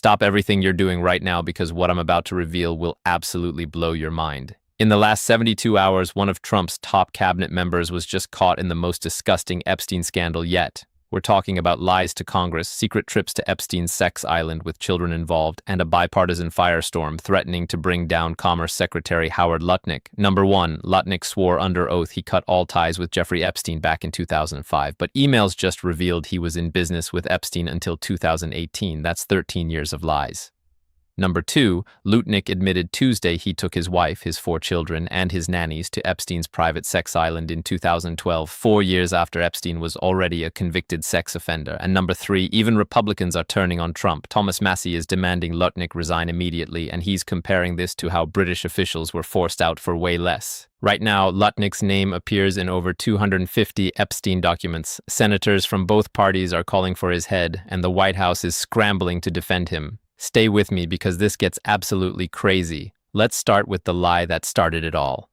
Stop everything you're doing right now because what I'm about to reveal will absolutely blow your mind. In the last 72 hours, one of Trump's top cabinet members was just caught in the most disgusting Epstein scandal yet. We're talking about lies to Congress, secret trips to Epstein's sex island with children involved, and a bipartisan firestorm threatening to bring down Commerce Secretary Howard Lutnick. Number 1, Lutnick swore under oath he cut all ties with Jeffrey Epstein back in 2005, but emails just revealed he was in business with Epstein until 2018. That's 13 years of lies. Number 2, Lutnick admitted Tuesday he took his wife, his 4 children, and his nannies to Epstein's private sex island in 2012, 4 years after Epstein was already a convicted sex offender. And number 3, even Republicans are turning on Trump. Thomas Massie is demanding Lutnick resign immediately, and he's comparing this to how British officials were forced out for way less. Right now, Lutnick's name appears in over 250 Epstein documents. Senators from both parties are calling for his head, and the White House is scrambling to defend him. Stay with me because this gets absolutely crazy. Let's start with the lie that started it all.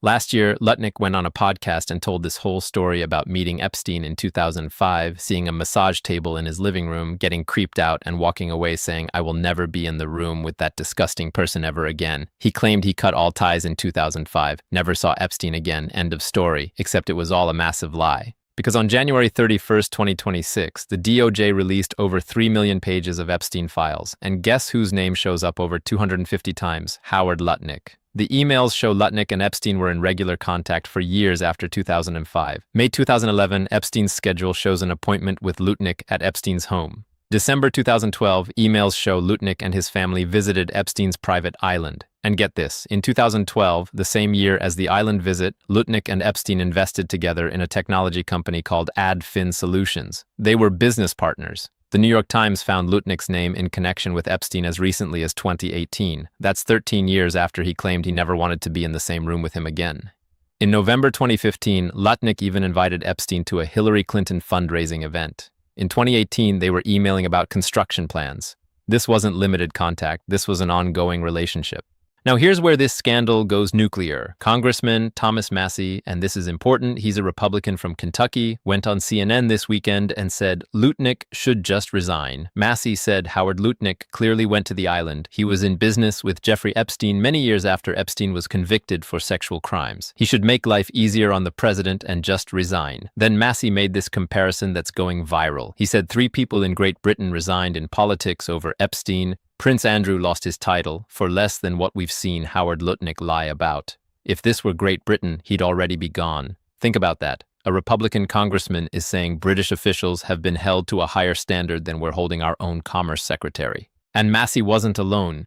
Last year, Lutnick went on a podcast and told this whole story about meeting Epstein in 2005, seeing a massage table in his living room, getting creeped out, and walking away saying, "I will never be in the room with that disgusting person ever again." He claimed he cut all ties in 2005, never saw Epstein again, end of story, except it was all a massive lie. Because on January 31st, 2026, the DOJ released over 3 million pages of Epstein files, and guess whose name shows up over 250 times? Howard Lutnick. The emails show Lutnick and Epstein were in regular contact for years after 2005. May 2011, Epstein's schedule shows an appointment with Lutnick at Epstein's home. December 2012, emails show Lutnick and his family visited Epstein's private island. And get this, in 2012, the same year as the island visit, Lutnick and Epstein invested together in a technology company called AdFin Solutions. They were business partners. The New York Times found Lutnick's name in connection with Epstein as recently as 2018. That's 13 years after he claimed he never wanted to be in the same room with him again. In November 2015, Lutnick even invited Epstein to a Hillary Clinton fundraising event. In 2018, they were emailing about construction plans. This wasn't limited contact, this was an ongoing relationship. Now here's where this scandal goes nuclear. Congressman Thomas Massie, and this is important, he's a Republican from Kentucky, went on CNN this weekend and said Lutnick should just resign. Massie said Howard Lutnick clearly went to the island. He was in business with Jeffrey Epstein many years after Epstein was convicted for sexual crimes. He should make life easier on the president and just resign. Then Massie made this comparison that's going viral. He said 3 people in Great Britain resigned in politics over Epstein. Prince Andrew lost his title for less than what we've seen Howard Lutnick lie about. If this were Great Britain, he'd already be gone. Think about that. A Republican congressman is saying British officials have been held to a higher standard than we're holding our own Commerce Secretary. And Massie wasn't alone.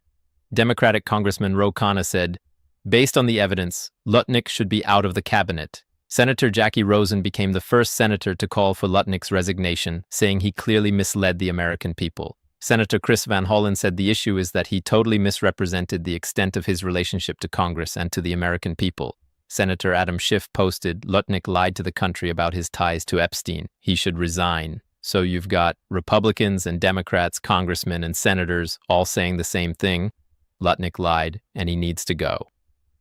Democratic Congressman Ro Khanna said, based on the evidence, Lutnick should be out of the cabinet. Senator Jackie Rosen became the first senator to call for Lutnick's resignation, saying he clearly misled the American people. Senator Chris Van Hollen said the issue is that he totally misrepresented the extent of his relationship to Congress and to the American people. Senator Adam Schiff posted, Lutnick lied to the country about his ties to Epstein. He should resign. So you've got Republicans and Democrats, congressmen and senators all saying the same thing. Lutnick lied and he needs to go.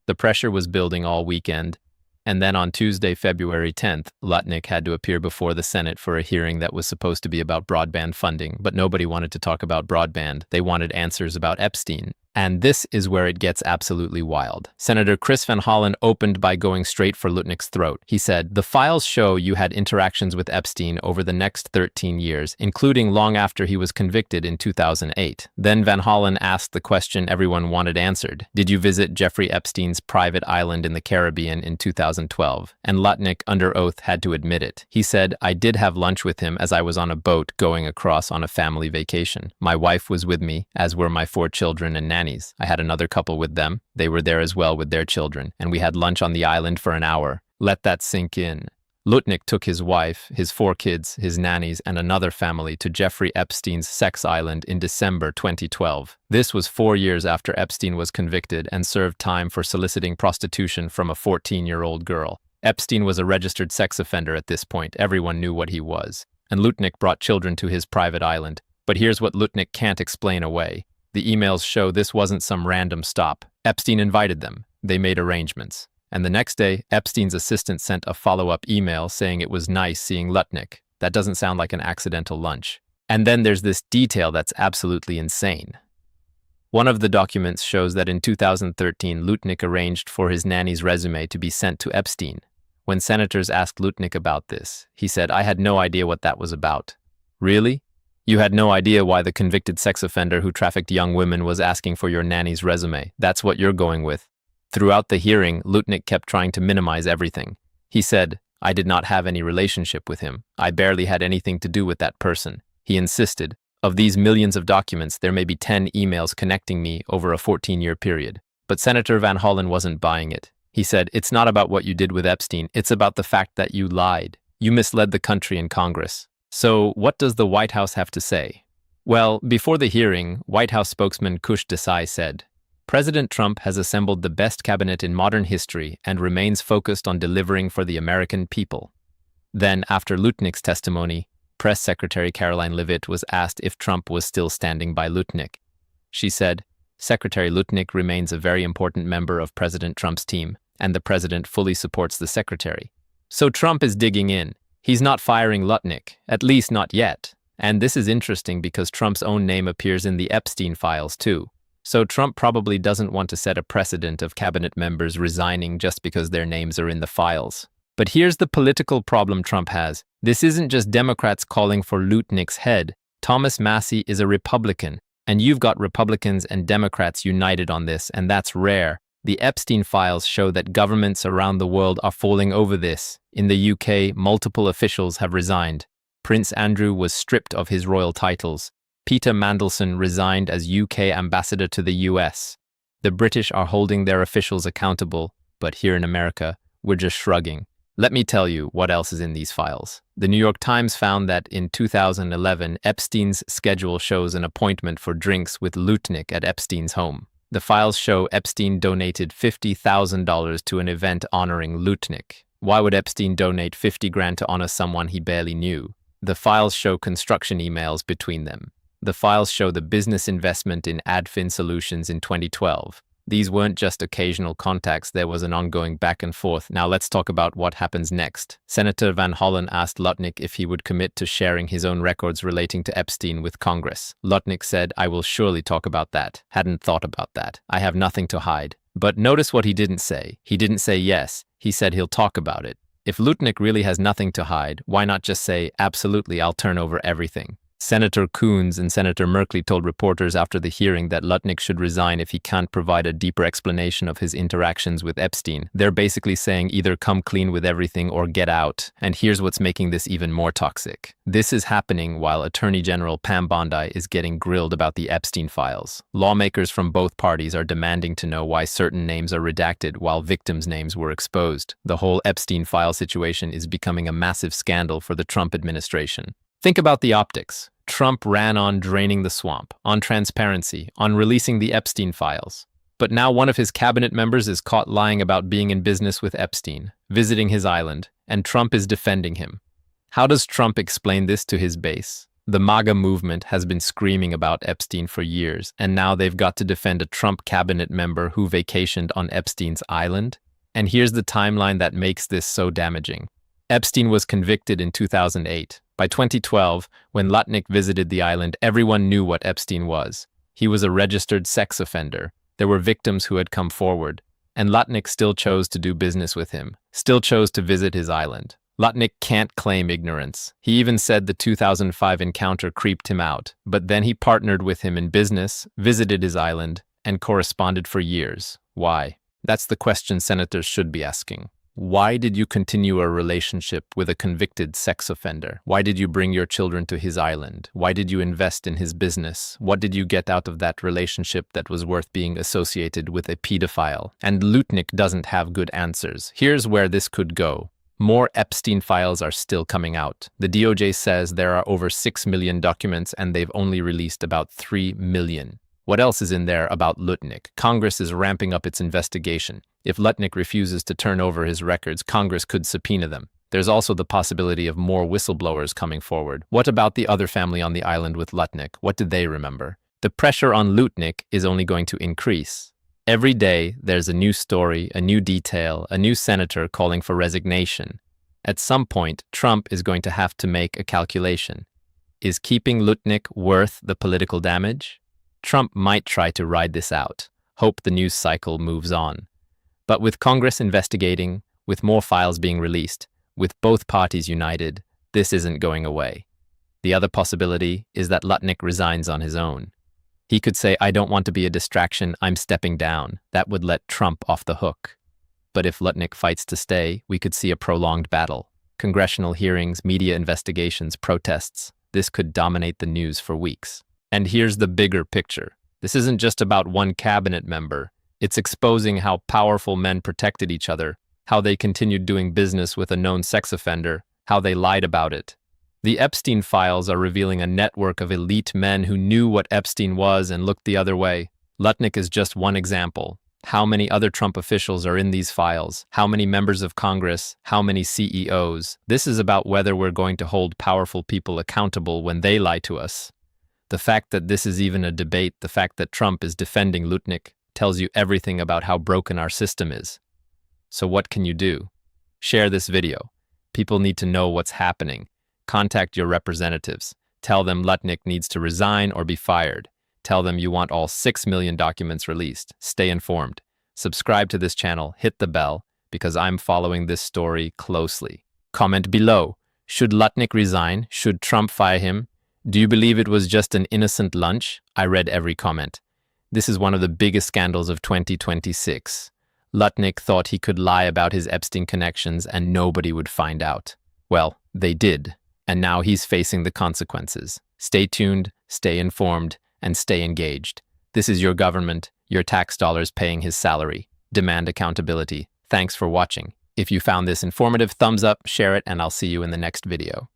The pressure was building all weekend. And then on Tuesday, February 10th, Lutnick had to appear before the Senate for a hearing that was supposed to be about broadband funding, but nobody wanted to talk about broadband. They wanted answers about Epstein. And this is where it gets absolutely wild. Senator Chris Van Hollen opened by going straight for Lutnick's throat. He said, the files show you had interactions with Epstein over the next 13 years, including long after he was convicted in 2008. Then Van Hollen asked the question everyone wanted answered. Did you visit Jeffrey Epstein's private island in the Caribbean in 2012? And Lutnick, under oath, had to admit it. He said, I did have lunch with him as I was on a boat going across on a family vacation. My wife was with me, as were my 4 children and nannies. I had another couple with them. They were there as well with their children, and we had lunch on the island for an hour. Let that sink in. Lutnick took his wife, his 4 kids, his nannies, and another family to Jeffrey Epstein's sex island in December 2012. This was 4 years after Epstein was convicted and served time for soliciting prostitution from a 14-year-old girl. Epstein was a registered sex offender at this point. Everyone knew what he was. And Lutnick brought children to his private island. But here's what Lutnick can't explain away. The emails show this wasn't some random stop. Epstein invited them. They made arrangements. And the next day, Epstein's assistant sent a follow-up email saying it was nice seeing Lutnick. That doesn't sound like an accidental lunch. And then there's this detail that's absolutely insane. One of the documents shows that in 2013, Lutnick arranged for his nanny's resume to be sent to Epstein. When senators asked Lutnick about this, he said, "I had no idea what that was about." Really? You had no idea why the convicted sex offender who trafficked young women was asking for your nanny's resume? That's what you're going with. Throughout the hearing, Lutnick kept trying to minimize everything. He said, "I did not have any relationship with him. I barely had anything to do with that person." He insisted, "Of these millions of documents, there may be 10 emails connecting me over a 14-year period." But Senator Van Hollen wasn't buying it. He said, "It's not about what you did with Epstein. It's about the fact that you lied. You misled the country and Congress." So what does the White House have to say? Well, before the hearing, White House spokesman Kush Desai said, "President Trump has assembled the best cabinet in modern history and remains focused on delivering for the American people." Then, after Lutnick's testimony, Press Secretary Caroline Leavitt was asked if Trump was still standing by Lutnick. She said, "Secretary Lutnick remains a very important member of President Trump's team, and the president fully supports the secretary." So Trump is digging in. He's not firing Lutnick, at least not yet. And this is interesting because Trump's own name appears in the Epstein files too. So Trump probably doesn't want to set a precedent of cabinet members resigning just because their names are in the files. But here's the political problem Trump has. This isn't just Democrats calling for Lutnick's head. Thomas Massie is a Republican, and you've got Republicans and Democrats united on this, and that's rare. The Epstein files show that governments around the world are falling over this. In the UK, multiple officials have resigned. Prince Andrew was stripped of his royal titles. Peter Mandelson resigned as UK ambassador to the US. The British are holding their officials accountable, but here in America, we're just shrugging. Let me tell you what else is in these files. The New York Times found that in 2011, Epstein's schedule shows an appointment for drinks with Lutnick at Epstein's home. The files show Epstein donated $50,000 to an event honoring Lutnick. Why would Epstein donate 50 grand to honor someone he barely knew? The files show construction emails between them. The files show the business investment in Adfin Solutions in 2012. These weren't just occasional contacts, there was an ongoing back and forth. Now let's talk about what happens next. Senator Van Hollen asked Lutnick if he would commit to sharing his own records relating to Epstein with Congress. Lutnick said, "I will surely talk about that. Hadn't thought about that. I have nothing to hide." But notice what he didn't say. He didn't say yes. He said he'll talk about it. If Lutnick really has nothing to hide, why not just say, "Absolutely, I'll turn over everything"? Senator Coons and Senator Merkley told reporters after the hearing that Lutnick should resign if he can't provide a deeper explanation of his interactions with Epstein. They're basically saying either come clean with everything or get out. And here's what's making this even more toxic. This is happening while Attorney General Pam Bondi is getting grilled about the Epstein files. Lawmakers from both parties are demanding to know why certain names are redacted while victims' names were exposed. The whole Epstein file situation is becoming a massive scandal for the Trump administration. Think about the optics. Trump ran on draining the swamp, on transparency, on releasing the Epstein files. But now one of his cabinet members is caught lying about being in business with Epstein, visiting his island, and Trump is defending him. How does Trump explain this to his base? The MAGA movement has been screaming about Epstein for years, and now they've got to defend a Trump cabinet member who vacationed on Epstein's island? And here's the timeline that makes this so damaging. Epstein was convicted in 2008. By 2012, when Lutnick visited the island, everyone knew what Epstein was. He was a registered sex offender. There were victims who had come forward. And Lutnick still chose to do business with him, still chose to visit his island. Lutnick can't claim ignorance. He even said the 2005 encounter creeped him out, but then he partnered with him in business, visited his island, and corresponded for years. Why? That's the question senators should be asking. Why did you continue a relationship with a convicted sex offender? Why did you bring your children to his island? Why did you invest in his business? What did you get out of that relationship that was worth being associated with a pedophile? And Lutnick doesn't have good answers. Here's where this could go. More Epstein files are still coming out. The DOJ says there are over 6 million documents and they've only released about 3 million. What else is in there about Lutnick? Congress is ramping up its investigation. If Lutnick refuses to turn over his records, Congress could subpoena them. There's also the possibility of more whistleblowers coming forward. What about the other family on the island with Lutnick? What did they remember? The pressure on Lutnick is only going to increase. Every day, there's a new story, a new detail, a new senator calling for resignation. At some point, Trump is going to have to make a calculation. Is keeping Lutnick worth the political damage? Trump might try to ride this out, hope the news cycle moves on. But with Congress investigating, with more files being released, with both parties united, this isn't going away. The other possibility is that Lutnick resigns on his own. He could say, "I don't want to be a distraction, I'm stepping down." That would let Trump off the hook. But if Lutnick fights to stay, we could see a prolonged battle. Congressional hearings, media investigations, protests. This could dominate the news for weeks. And here's the bigger picture. This isn't just about one cabinet member. It's exposing how powerful men protected each other, how they continued doing business with a known sex offender, how they lied about it. The Epstein files are revealing a network of elite men who knew what Epstein was and looked the other way. Lutnick is just one example. How many other Trump officials are in these files? How many members of Congress? How many CEOs? This is about whether we're going to hold powerful people accountable when they lie to us. The fact that this is even a debate, the fact that Trump is defending Lutnick, tells you everything about how broken our system is. So what can you do? Share this video. People need to know what's happening. Contact your representatives. Tell them Lutnick needs to resign or be fired. Tell them you want all 6 million documents released. Stay informed. Subscribe to this channel, hit the bell, because I'm following this story closely. Comment below. Should Lutnick resign? Should Trump fire him? Do you believe it was just an innocent lunch? I read every comment. This is one of the biggest scandals of 2026. Lutnick thought he could lie about his Epstein connections and nobody would find out. Well, they did. And now he's facing the consequences. Stay tuned, stay informed, and stay engaged. This is your government, your tax dollars paying his salary. Demand accountability. Thanks for watching. If you found this informative, thumbs up, share it, and I'll see you in the next video.